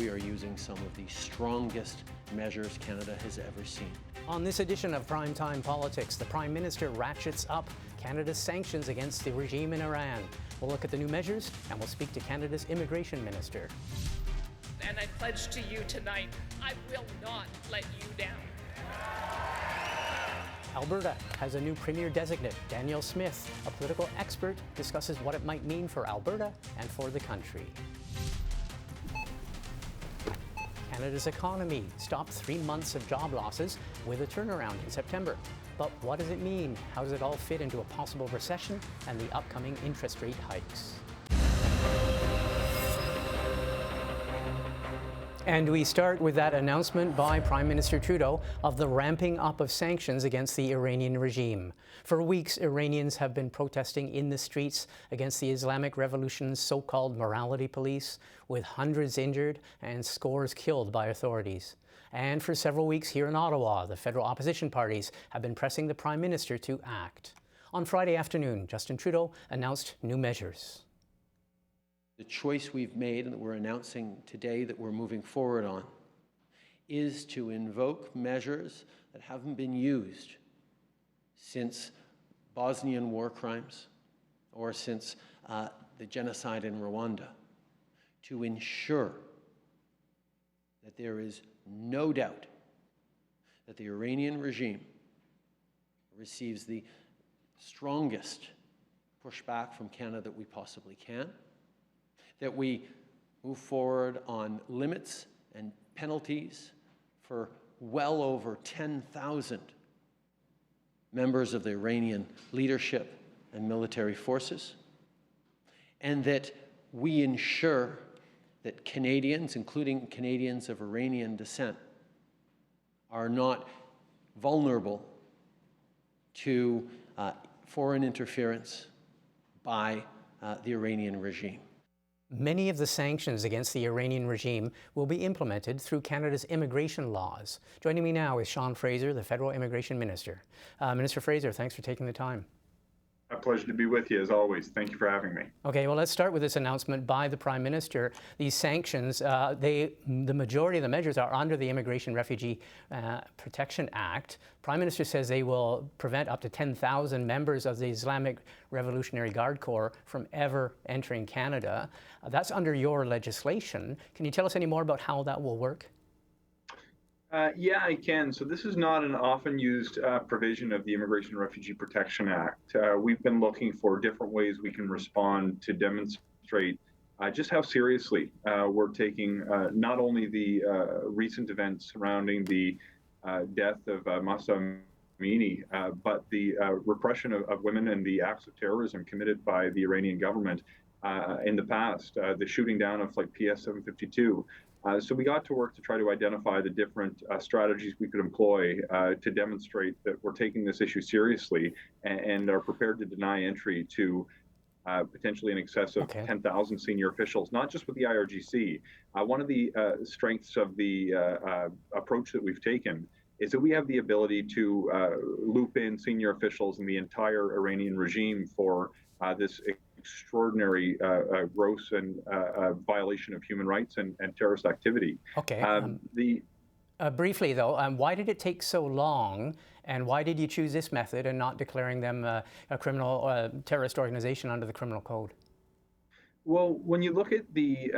We are using some of the strongest measures Canada has ever seen. On this edition of Primetime Politics, the Prime Minister ratchets up Canada's sanctions against the regime in Iran. We'll look at the new measures and we'll speak to Canada's Immigration Minister. And I pledge to you tonight, I will not let you down. Alberta has a new Premier designate. Danielle Smith, a political expert, discusses what it might mean for Alberta and for the country. Canada's economy stopped 3 months of job losses with a turnaround in September. But what does it mean? How does it all fit into a possible recession and the upcoming interest rate hikes? And we start with that announcement by Prime Minister Trudeau of the ramping up of sanctions against the Iranian regime. For weeks, Iranians have been protesting in the streets against the Islamic Revolution's so-called morality police, with hundreds injured and scores killed by authorities. And for several weeks here in Ottawa, the federal opposition parties have been pressing the Prime Minister to act. On Friday afternoon, Justin Trudeau announced new measures. The choice we've made and that we're announcing today that we're moving forward on is to invoke measures that haven't been used since Bosnian war crimes or since the genocide in Rwanda, to ensure that there is no doubt that the Iranian regime receives the strongest pushback from Canada that we possibly can, that we move forward on limits and penalties for well over 10,000 members of the Iranian leadership and military forces, and that we ensure that Canadians, including Canadians of Iranian descent, are not vulnerable to foreign interference by the Iranian regime. Many of the sanctions against the Iranian regime will be implemented through Canada's immigration laws. Joining me now is Sean Fraser, the Federal Immigration Minister. Minister Fraser, thanks for taking the time. A pleasure to be with you, as always. Thank you for having me. Okay, well, let's start with this announcement by the Prime Minister. These sanctions, the majority of the measures are under the Immigration Refugee Protection Act. Prime Minister says they will prevent up to 10,000 members of the Islamic Revolutionary Guard Corps from ever entering Canada. That's under your legislation. Can you tell us any more about how that will work? Yeah, I can. So this is not an often used provision of the Immigration Refugee Protection Act. We've been looking for different ways we can respond to demonstrate just how seriously we're taking not only the recent events surrounding the death of Mahsa Amini, but the repression of women and the acts of terrorism committed by the Iranian government in the past, the shooting down of Flight PS 752. So we got to work to try to identify the different strategies we could employ to demonstrate that we're taking this issue seriously and are prepared to deny entry to potentially in excess of 10,000 senior officials, not just with the IRGC. One of the strengths of the approach that we've taken is that we have the ability to loop in senior officials in the entire Iranian regime for this extraordinary gross and violation of human rights and terrorist activity. Okay. Briefly, though, why did it take so long, and why did you choose this method and not declaring them a criminal terrorist organization under the criminal code? Well, when you look at the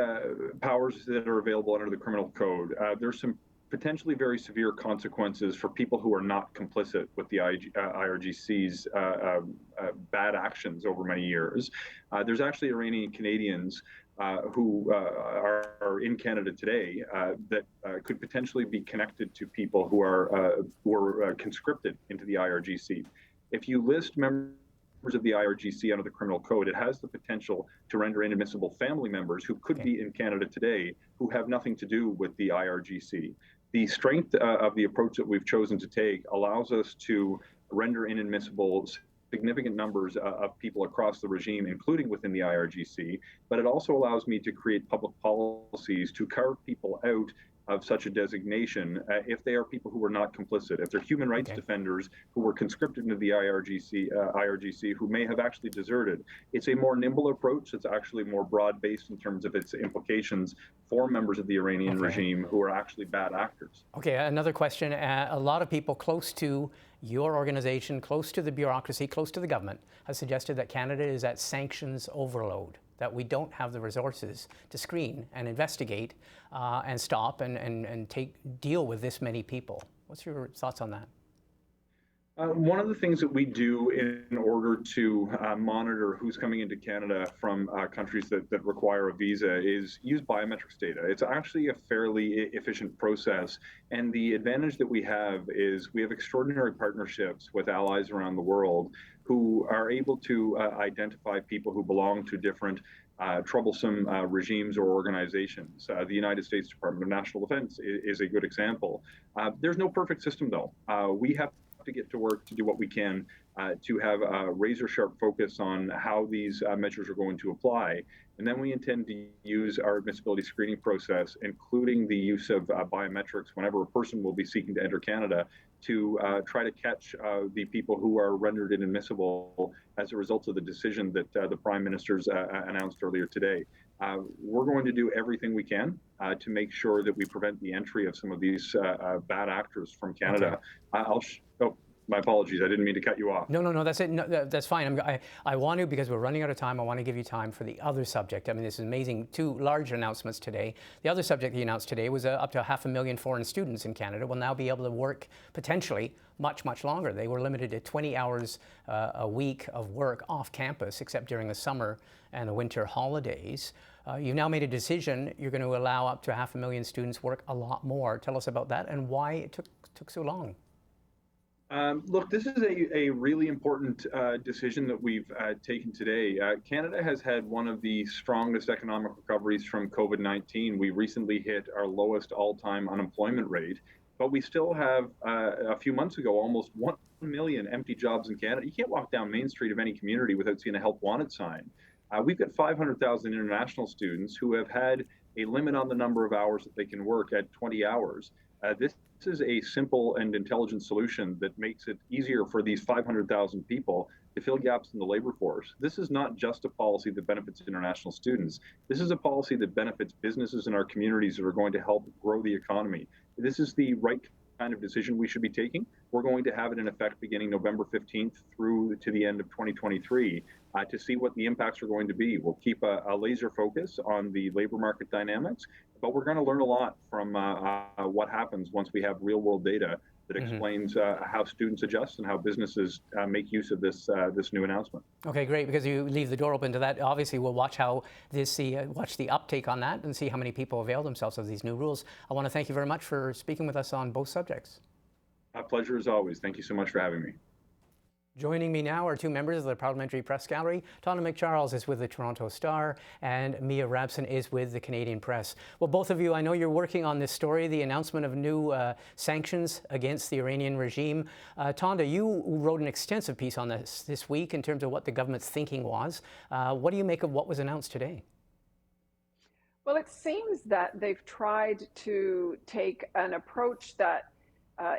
powers that are available under the criminal code, there's some potentially very severe consequences for people who are not complicit with the IRGC's bad actions over many years. There's actually Iranian Canadians who are in Canada today that could potentially be connected to people who were conscripted into the IRGC. If you list members of the IRGC under the criminal code, it has the potential to render inadmissible family members who could be in Canada today who have nothing to do with the IRGC. The strength of the approach that we've chosen to take allows us to render inadmissible significant numbers of people across the regime, including within the IRGC, but it also allows me to create public policies to carve people out of such a designation if they are people who were not complicit, if they're human rights defenders who were conscripted into the IRGC who may have actually deserted. It's a more nimble approach that's actually more broad-based in terms of its implications for members of the Iranian regime who are actually bad actors. Okay, another question. A lot of people close to your organization, close to the bureaucracy, close to the government, has suggested that Canada is at sanctions overload, that we don't have the resources to screen and investigate and stop and deal with this many people. What's your thoughts on that? One of the things that we do in order to monitor who's coming into Canada from countries that require a visa is use biometrics data. It's actually a fairly efficient process. And the advantage that we have is we have extraordinary partnerships with allies around the world who are able to identify people who belong to different troublesome regimes or organizations. The United States Department of National Defense is a good example. There's no perfect system, though. We have to get to work to do what we can to have a razor-sharp focus on how these measures are going to apply. And then we intend to use our admissibility screening process, including the use of biometrics whenever a person will be seeking to enter Canada, to try to catch the people who are rendered inadmissible as a result of the decision that the Prime Minister's announced earlier today. We're going to do everything we can to make sure that we prevent the entry of some of these bad actors from Canada. My apologies. I didn't mean to cut you off. No, that's it. No, that's fine. I want to, because we're running out of time, I want to give you time for the other subject. I mean, this is amazing. 2 large announcements today. The other subject he announced today was up to 500,000 foreign students in Canada will now be able to work potentially much, much longer. They were limited to 20 hours a week of work off campus, except during the summer and the winter holidays. You've now made a decision. You're going to allow up to 500,000 students work a lot more. Tell us about that and why it took so long. Look, this is a really important decision that we've taken today. Canada has had one of the strongest economic recoveries from COVID-19. We recently hit our lowest all-time unemployment rate, but we still have, a few months ago, almost 1 million empty jobs in Canada. You can't walk down Main Street of any community without seeing a help wanted sign. We've got 500,000 international students who have had a limit on the number of hours that they can work at 20 hours. This is a simple and intelligent solution that makes it easier for these 500,000 people to fill gaps in the labor force. This is not just a policy that benefits international students. This is a policy that benefits businesses in our communities that are going to help grow the economy. This is the right kind of decision we should be taking. We're going to have it in effect beginning November 15th through to the end of 2023 to see what the impacts are going to be. We'll keep a laser focus on the labor market dynamics, but we're going to learn a lot from what happens once we have real world data that explains how students adjust and how businesses make use of this new announcement. Okay, great, because you leave the door open to that. Obviously, we'll watch watch the uptake on that and see how many people avail themselves of these new rules. I want to thank you very much for speaking with us on both subjects. A pleasure as always. Thank you so much for having me. Joining me now are 2 members of the Parliamentary Press Gallery. Tonda MacCharles is with the Toronto Star and Mia Rabson is with the Canadian Press. Well, both of you, I know you're working on this story, the announcement of new sanctions against the Iranian regime. Tonda, you wrote an extensive piece on this week in terms of what the government's thinking was. What do you make of what was announced today? Well, it seems that they've tried to take an approach that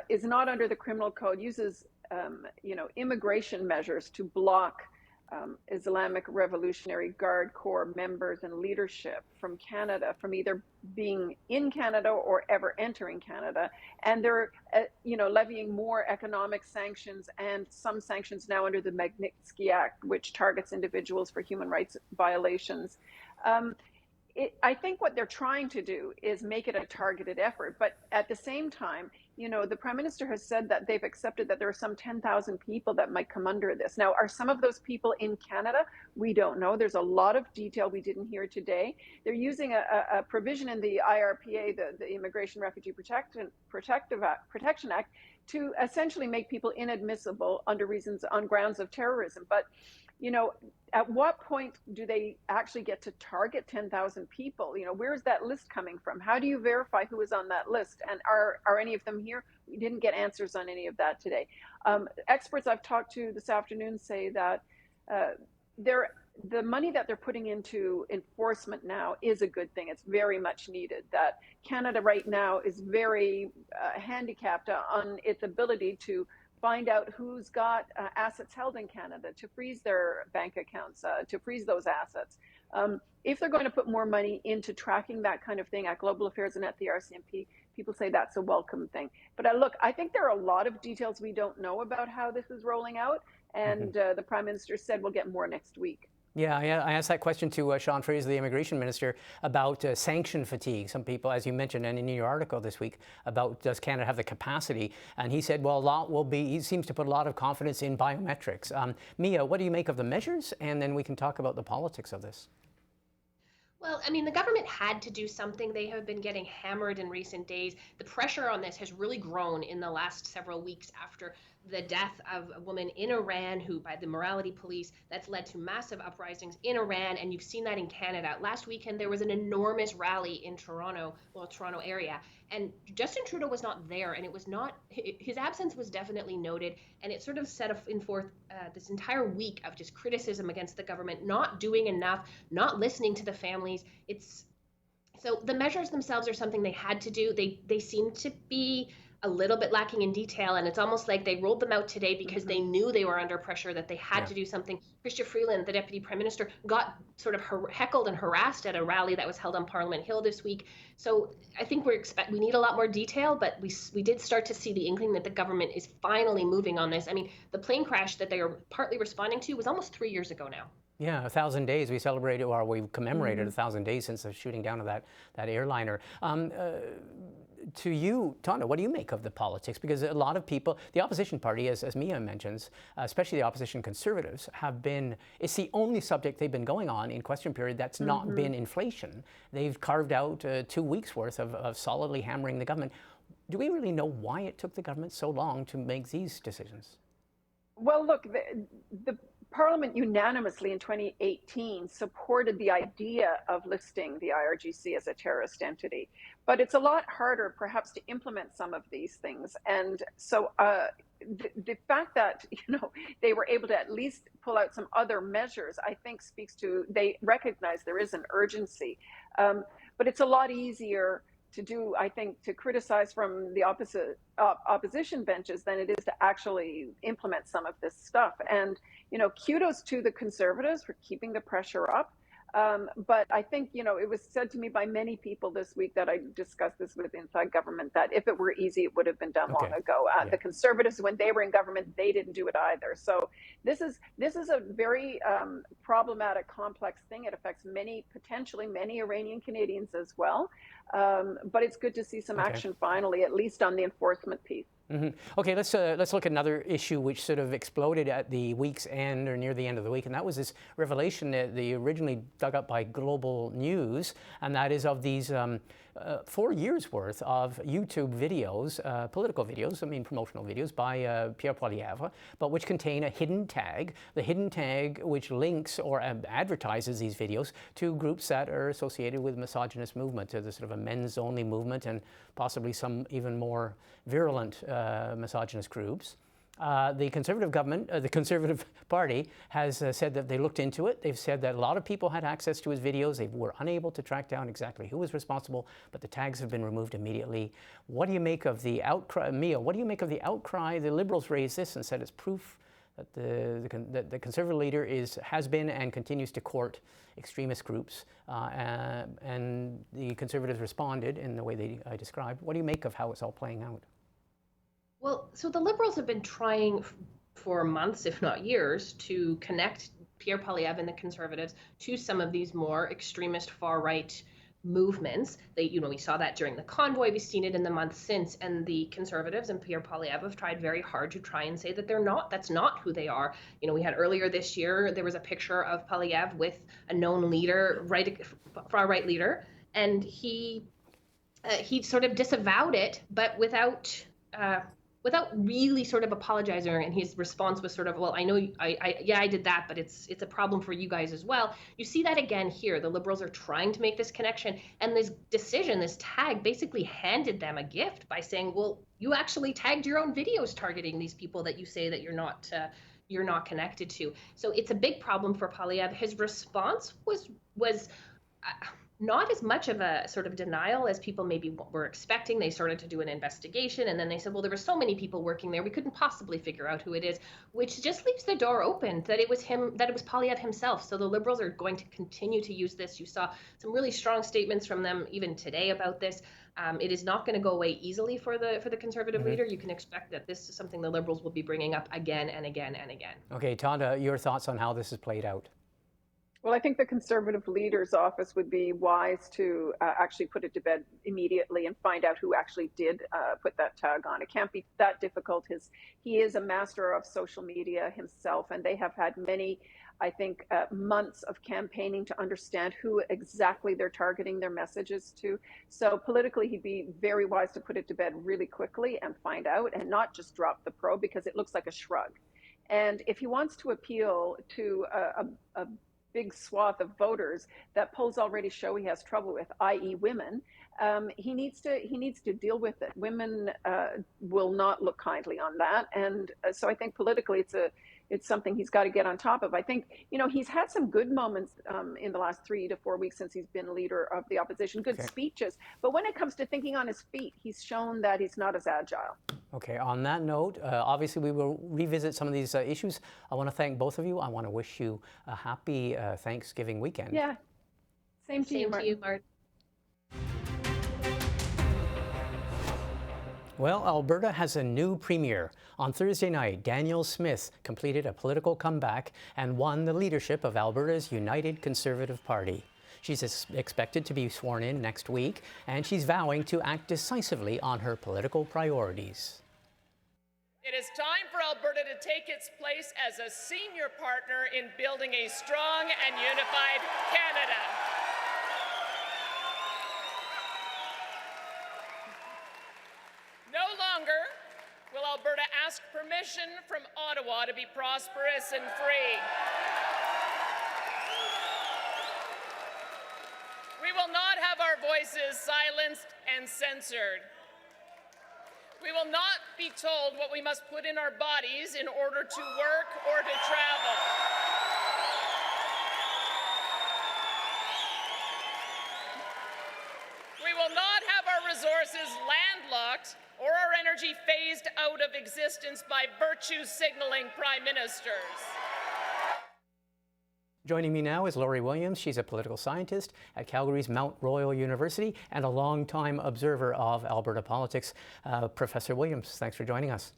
is not under the criminal code, uses immigration measures to block Islamic Revolutionary Guard Corps members and leadership from Canada from either being in Canada or ever entering Canada. And they're, levying more economic sanctions and some sanctions now under the Magnitsky Act, which targets individuals for human rights violations. I think what they're trying to do is make it a targeted effort, but at the same time, the Prime Minister has said that they've accepted that there are some 10,000 people that might come under this. Now, are some of those people in Canada? We don't know. There's a lot of detail we didn't hear today. They're using a provision in the IRPA, the Immigration Refugee Protection Act, to essentially make people inadmissible on grounds of terrorism. But at what point do they actually get to target 10,000 people? Where's that list coming from? How do you verify who is on that list? And are any of them here? We didn't get answers on any of that today. Experts I've talked to this afternoon say that they're the money that they're putting into enforcement now is a good thing. It's very much needed. That Canada right now is very handicapped on its ability to find out who's got assets held in Canada, to freeze their bank accounts, to freeze those assets. If they're going to put more money into tracking that kind of thing at Global Affairs and at the RCMP, people say that's a welcome thing. But look, I think there are a lot of details we don't know about how this is rolling out, and the Prime Minister said we'll get more next week. Yeah, I asked that question to Sean Fraser, the Immigration Minister, about sanction fatigue. Some people, as you mentioned, and in your article this week, about does Canada have the capacity? And he said, well, a lot will be, he seems to put a lot of confidence in biometrics. Mia, what do you make of the measures? And then we can talk about the politics of this. Well, I mean, the government had to do something. They have been getting hammered in recent days. The pressure on this has really grown in the last several weeks after the death of a woman in Iran who, by the morality police, that's led to massive uprisings in Iran, and you've seen that in Canada. Last weekend, there was an enormous rally in Toronto area, and Justin Trudeau was not there, and it was not, his absence was definitely noted, and it sort of set forth this entire week of just criticism against the government, not doing enough, not listening to the families. So the measures themselves are something they had to do. They seem to be a little bit lacking in detail, and it's almost like they rolled them out today because they knew they were under pressure, that they had to do something. Chrystia Freeland, the Deputy Prime Minister, got sort of heckled and harassed at a rally that was held on Parliament Hill this week. So I think we need a lot more detail, but we did start to see the inkling that the government is finally moving on this. I mean, the plane crash that they are partly responding to was almost 3 years ago now. Yeah, 1,000 days. We celebrated, or we commemorated 1,000 days since the shooting down of that airliner. To you, Tonda, what do you make of the politics? Because a lot of people, the opposition party, as Mia mentions, especially the opposition Conservatives, have been, it's the only subject they've been going on in question period that's not been inflation. They've carved out 2 weeks worth of solidly hammering the government. Do we really know why it took the government so long to make these decisions? Well, look, the Parliament unanimously in 2018 supported the idea of listing the IRGC as a terrorist entity. But it's a lot harder, perhaps, to implement some of these things. And so the fact that, they were able to at least pull out some other measures, I think speaks to, they recognize there is an urgency. But it's a lot easier to do, I think, to criticize from the opposition benches than it is to actually implement some of this stuff. And, kudos to the Conservatives for keeping the pressure up. But I think, it was said to me by many people this week that I discussed this with inside government, that if it were easy, it would have been done long ago. The Conservatives, when they were in government, they didn't do it either. So this is a very problematic, complex thing. It affects potentially many Iranian Canadians as well. But it's good to see some action finally, at least on the enforcement piece. Okay, let's look at another issue which sort of exploded at the week's end or near the end of the week, and that was this revelation that they originally dug up by Global News, and that is of these 4 years worth of YouTube videos, political videos, promotional videos by Pierre Poilievre, but which contain a hidden tag, the hidden tag which links or advertises these videos to groups that are associated with misogynist movement, to the sort of a men's-only movement, and possibly some even more virulent misogynist groups. The Conservative government, the Conservative Party, has said that they looked into it. They've said that a lot of people had access to his videos. They were unable to track down exactly who was responsible, but the tags have been removed immediately. What do you make of the outcry? Mia, what do you make of the outcry? The Liberals raised this and said it's proof that the Conservative leader has been and continues to court extremist groups, and the Conservatives responded in the way I described. What do you make of how it's all playing out? Well, so the Liberals have been trying for months, if not years, to connect Pierre Poilievre and the Conservatives to some of these more extremist far-right movements. We saw that during the convoy. We've seen it in the months since, and the Conservatives and Pierre Poilievre have tried very hard to try and say that that's not who they are. We had earlier this year, there was a picture of Poilievre with a known leader, far-right leader, and he sort of disavowed it, but without really sort of apologizing, and his response was sort of, well, I know, I did that, but it's a problem for you guys as well. You see that again here. The Liberals are trying to make this connection, and this decision, this tag, basically handed them a gift by saying, well, you actually tagged your own videos targeting these people that you say that you're not you're not connected to. So it's a big problem for Poilievre. His response was not as much of a sort of denial as people maybe were expecting. They started to do an investigation, and then they said, well, there were so many people working there, we couldn't possibly figure out who it is, which just leaves the door open that it was him, that it was Poilievre himself. So the Liberals are going to continue to use this. You saw some really strong statements from them even today about this. It is not going to go away easily for the Conservative leader. You can expect that this is something the Liberals will be bringing up again and again and again. Okay, Tonda, your thoughts on how this has played out? Well, I think the Conservative leader's office would be wise to actually put it to bed immediately and find out who actually did put that tag on. It can't be that difficult. He is a master of social media himself, and they have had many, I think, months of campaigning to understand who exactly they're targeting their messages to. So politically, he'd be very wise to put it to bed really quickly and find out, and not just drop the probe, because it looks like a shrug. And if he wants to appeal to a big swath of voters that polls already show he has trouble with, i.e. women, he needs to deal with it. Women will not look kindly on that. And so I think politically it's something he's got to get on top of. I think, he's had some good moments in the last 3 to 4 weeks since he's been leader of the opposition, good speeches. But when it comes to thinking on his feet, he's shown that he's not as agile. Okay, on that note, obviously we will revisit some of these issues. I want to thank both of you. I want to wish you a happy Thanksgiving weekend. Yeah, same to you, Martin. Well, Alberta has a new premier. On Thursday night, Danielle Smith completed a political comeback and won the leadership of Alberta's United Conservative Party. She's expected to be sworn in next week, and she's vowing to act decisively on her political priorities. It is time for Alberta to take its place as a senior partner in building a strong and unified Canada. No longer will Alberta ask permission from Ottawa to be prosperous and free. We will not have our voices silenced and censored. We will not be told what we must put in our bodies in order to work or to travel. We will not have our resources landlocked or our energy phased out of existence by virtue signaling prime ministers. Joining me now is Laurie Williams. She's a political scientist at Calgary's Mount Royal University and a longtime observer of Alberta politics. Professor Williams, thanks for joining us.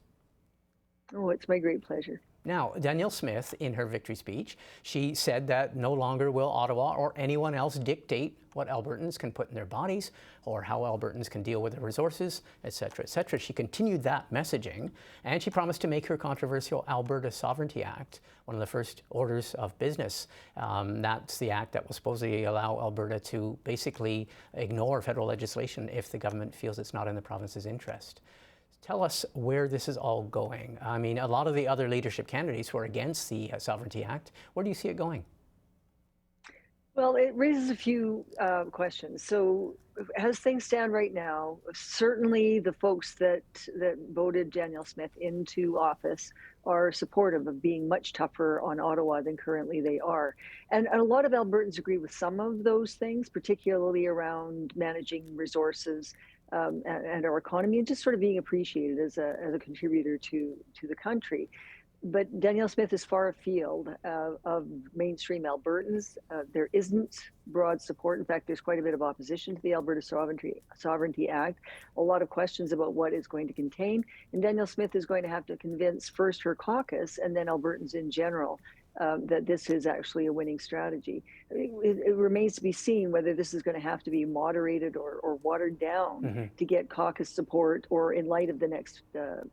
Oh, it's my great pleasure. Now, Danielle Smith, in her victory speech, she said that no longer will Ottawa or anyone else dictate what Albertans can put in their bodies or how Albertans can deal with their resources, et cetera, et cetera. She continued that messaging, and she promised to make her controversial Alberta Sovereignty Act one of the first orders of business. That's the act that will supposedly allow Alberta to basically ignore federal legislation if the government feels it's not in the province's interest. Tell us where this is all going. I mean, a lot of the other leadership candidates who are against the Sovereignty Act, where do you see it going? Well, it raises a few questions. So as things stand right now, certainly the folks that voted Danielle Smith into office are supportive of being much tougher on Ottawa than currently they are. And a lot of Albertans agree with some of those things, particularly around managing resources and our economy, and just sort of being appreciated as a contributor to the country. But Danielle Smith is far afield of mainstream Albertans. There isn't broad support. In fact, there's quite a bit of opposition to the Alberta Sovereignty Act, a lot of questions about what it's going to contain. And Danielle Smith is going to have to convince first her caucus and then Albertans in general that this is actually a winning strategy. It remains to be seen whether this is going to have to be moderated or watered down to get caucus support, or in light of the next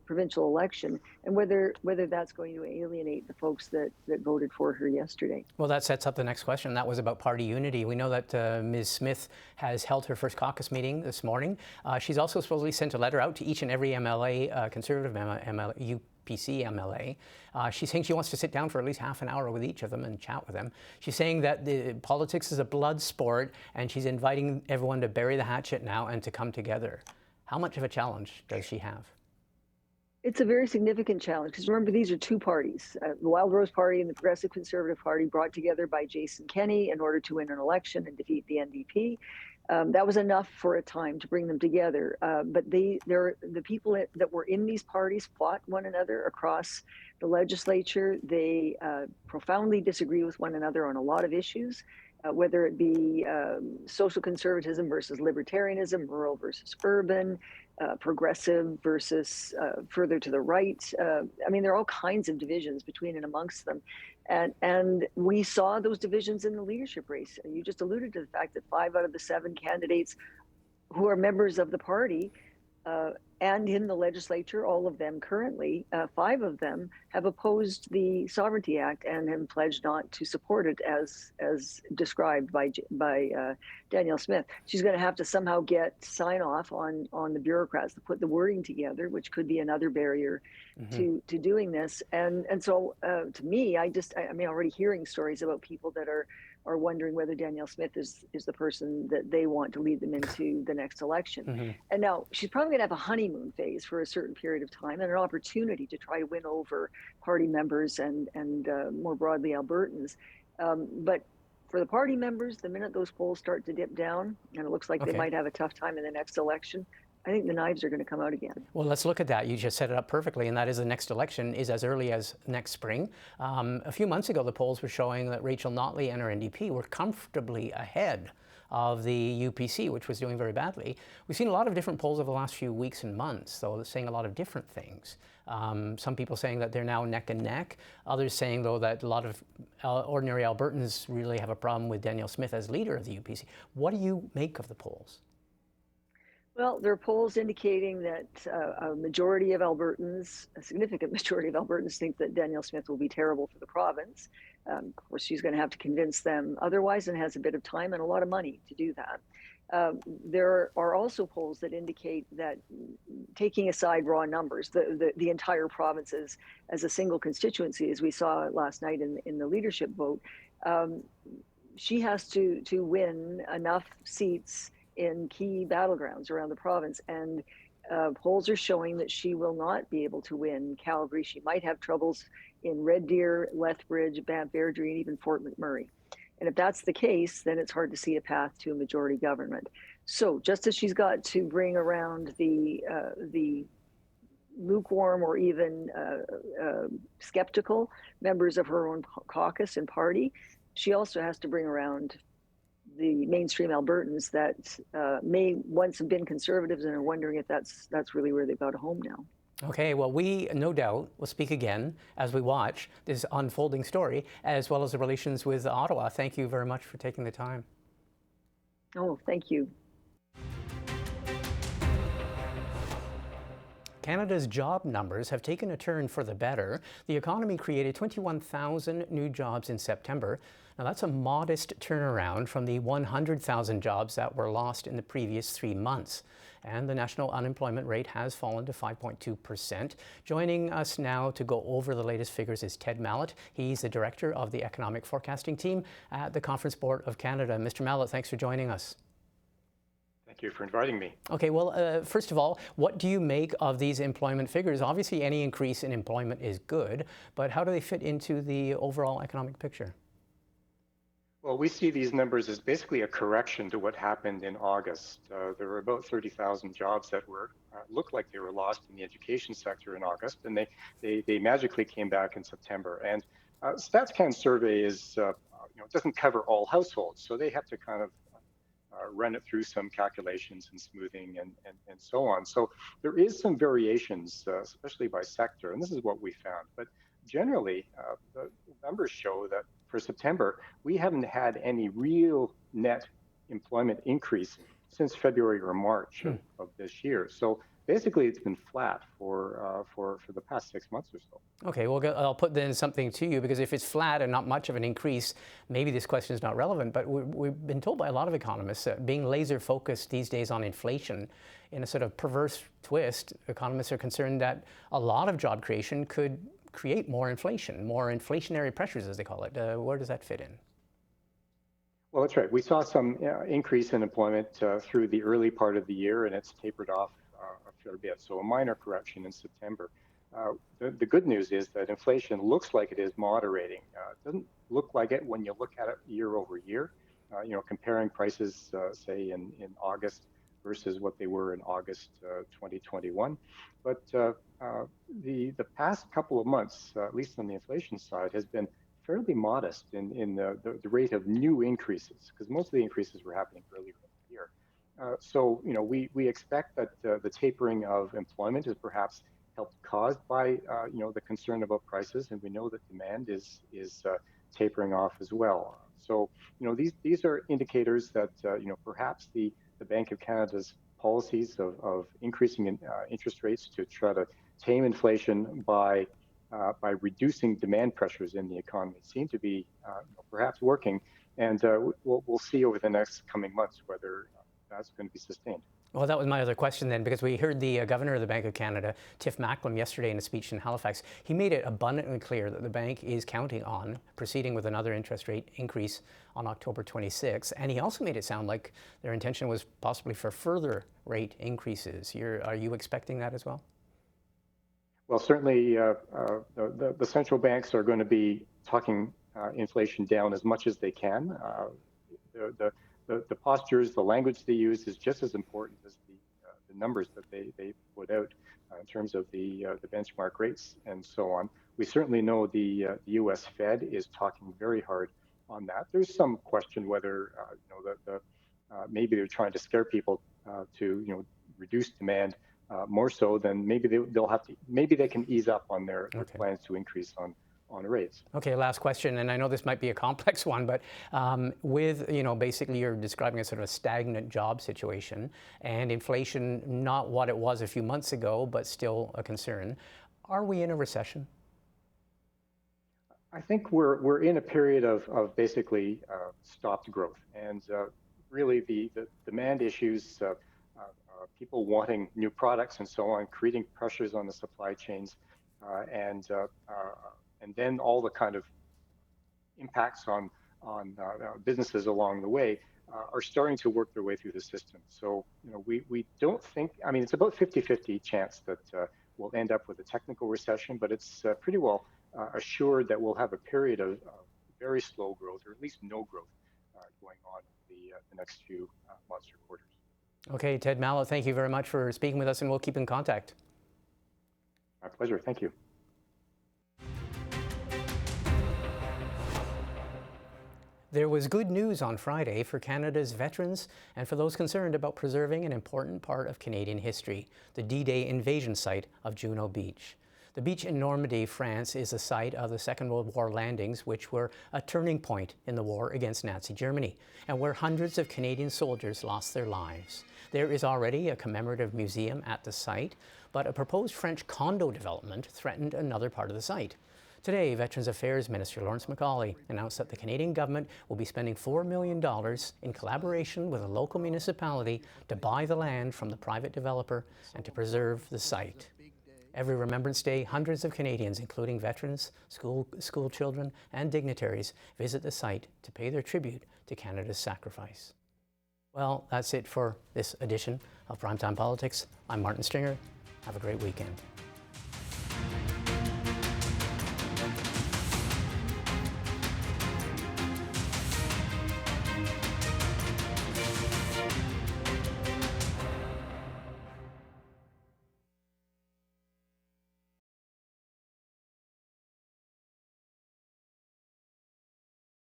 provincial election, and whether that's going to alienate the folks that voted for her yesterday. Well, that sets up the next question. That was about party unity. We know that Ms. Smith has held her first caucus meeting this morning. She's also supposedly sent a letter out to each and every MLA, Conservative MLA, UPC MLA. She's saying she wants to sit down for at least half an hour with each of them and chat with them. She's saying that the politics is a blood sport, and she's inviting everyone to bury the hatchet now and to come together. How much of a challenge does she have? It's a very significant challenge because remember, these are two parties, the Wild Rose Party and the Progressive Conservative Party, brought together by Jason Kenney in order to win an election and defeat the NDP. That was enough for a time to bring them together. But the people that were in these parties fought one another across the legislature. They profoundly disagree with one another on a lot of issues, whether it be social conservatism versus libertarianism, rural versus urban, progressive versus further to the right. I mean, there are all kinds of divisions between and amongst them. And we saw those divisions in the leadership race. You just alluded to the fact that 5 out of the 7 candidates who are members of the party and in the legislature, all of them currently, 5 of them have opposed the Sovereignty Act and have pledged not to support it as described by Danielle Smith. She's going to have to somehow get sign off on the bureaucrats to put the wording together, which could be another barrier to doing this. And so to me, I mean, already hearing stories about people that are wondering whether Danielle Smith is the person that they want to lead them into the next election. And now she's probably going to have a honeymoon phase for a certain period of time and an opportunity to try to win over party members and more broadly Albertans. But for the party members, the minute those polls start to dip down, and it looks like they might have a tough time in the next election, I think the knives are going to come out again. Well, let's look at that. You just set it up perfectly, and that is the next election is as early as next spring. A few months ago, the polls were showing that Rachel Notley and her NDP were comfortably ahead of the UPC, which was doing very badly. We've seen a lot of different polls over the last few weeks and months, so they're saying a lot of different things. Some people saying that they're now neck and neck. Others saying, though, that a lot of ordinary Albertans really have a problem with Danielle Smith as leader of the UPC. What do you make of the polls? Well, there are polls indicating that a majority of Albertans, a significant majority of Albertans, think that Danielle Smith will be terrible for the province. Of course, she's going to have to convince them otherwise and has a bit of time and a lot of money to do that. There are also polls that indicate that, taking aside raw numbers, the entire province as a single constituency, as we saw last night in the leadership vote, she has to win enough seats in key battlegrounds around the province, and polls are showing that she will not be able to win Calgary. She might have troubles in Red Deer, Lethbridge, Banff, Airdrie, and even Fort McMurray. And if that's the case, then it's hard to see a path to a majority government. So just as she's got to bring around the lukewarm or even skeptical members of her own caucus and party, she also has to bring around the mainstream Albertans that may once have been conservatives and are wondering if that's really where they've got a home now. Okay, well, we no doubt will speak again as we watch this unfolding story, as well as the relations with Ottawa. Thank you very much for taking the time. Oh, thank you. Canada's job numbers have taken a turn for the better. The economy created 21,000 new jobs in September. Now, that's a modest turnaround from the 100,000 jobs that were lost in the previous 3 months. And the national unemployment rate has fallen to 5.2%. Joining us now to go over the latest figures is Ted Mallett. He's the director of the economic forecasting team at the Conference Board of Canada. Mr. Mallett, thanks for joining us. Thank you for inviting me. Okay, well, first of all, what do you make of these employment figures? Obviously, any increase in employment is good, but how do they fit into the overall economic picture? Well, we see these numbers as basically a correction to what happened in August. There were about 30,000 jobs that were looked like they were lost in the education sector in August, and they magically came back in September. And StatsCan survey is, it doesn't cover all households, so they have to kind of run it through some calculations and smoothing and so on. So there is some variations, especially by sector, and this is what we found. But generally, the numbers show that for September, we haven't had any real net employment increase since February or March of this year. So basically, it's been flat for the past 6 months or so. Okay, well, I'll put then something to you, because if it's flat and not much of an increase, maybe this question is not relevant, but we've been told by a lot of economists that being laser focused these days on inflation, in a sort of perverse twist, economists are concerned that a lot of job creation could create more inflation, more inflationary pressures, as they call it. Where does that fit in? Well, that's right. We saw some increase in employment through the early part of the year, and it's tapered off a fair bit. So a minor correction in September. the good news is that inflation looks like it is moderating. It doesn't look like it when you look at it year over year. Comparing prices, say in August versus what they were in August 2021. But the past couple of months, at least on the inflation side, has been fairly modest in the rate of new increases, because most of the increases were happening earlier in the year. So we expect that the tapering of employment is perhaps helped caused by the concern about prices, and we know that demand is tapering off as well. So these are indicators that perhaps the Bank of Canada's policies of increasing interest rates to try to tame inflation by reducing demand pressures in the economy seem to be perhaps working, and we'll see over the next coming months whether that's going to be sustained. Well, that was my other question then, because we heard the governor of the Bank of Canada, Tiff Macklem, yesterday in a speech in Halifax. He made it abundantly clear that the bank is counting on proceeding with another interest rate increase on October 26th. And he also made it sound like their intention was possibly for further rate increases. Are you expecting that as well? Well, certainly the central banks are going to be talking inflation down as much as they can. The postures, the language they use is just as important as the numbers that they put out in terms of the benchmark rates and so on. We certainly know the U.S. Fed is talking very hard on that. There's some question whether maybe they're trying to scare people to reduce demand more so than maybe they can ease up on their plans to increase on rates. Okay, last question, and I know this might be a complex one, but with, basically you're describing a sort of a stagnant job situation and inflation not what it was a few months ago, but still a concern. Are we in a recession? I think we're in a period of basically stopped growth, and really the demand issues, people wanting new products and so on, creating pressures on the supply chains, and then all the kind of impacts on businesses along the way are starting to work their way through the system. So we don't think, it's about 50-50 chance that we'll end up with a technical recession, but it's pretty well assured that we'll have a period of very slow growth, or at least no growth going on the next few months or quarters. Okay, Ted Mallett, thank you very much for speaking with us, and we'll keep in contact. My pleasure, thank you. There was good news on Friday for Canada's veterans and for those concerned about preserving an important part of Canadian history, the D-Day invasion site of Juno Beach. The beach in Normandy, France, is the site of the Second World War landings, which were a turning point in the war against Nazi Germany, and where hundreds of Canadian soldiers lost their lives. There is already a commemorative museum at the site, but a proposed French condo development threatened another part of the site. Today, Veterans Affairs Minister Lawrence MacAulay announced that the Canadian government will be spending $4 million in collaboration with a local municipality to buy the land from the private developer and to preserve the site. Every Remembrance Day, hundreds of Canadians, including veterans, school children, and dignitaries, visit the site to pay their tribute to Canada's sacrifice. Well, that's it for this edition of Primetime Politics. I'm Martin Stringer. Have a great weekend.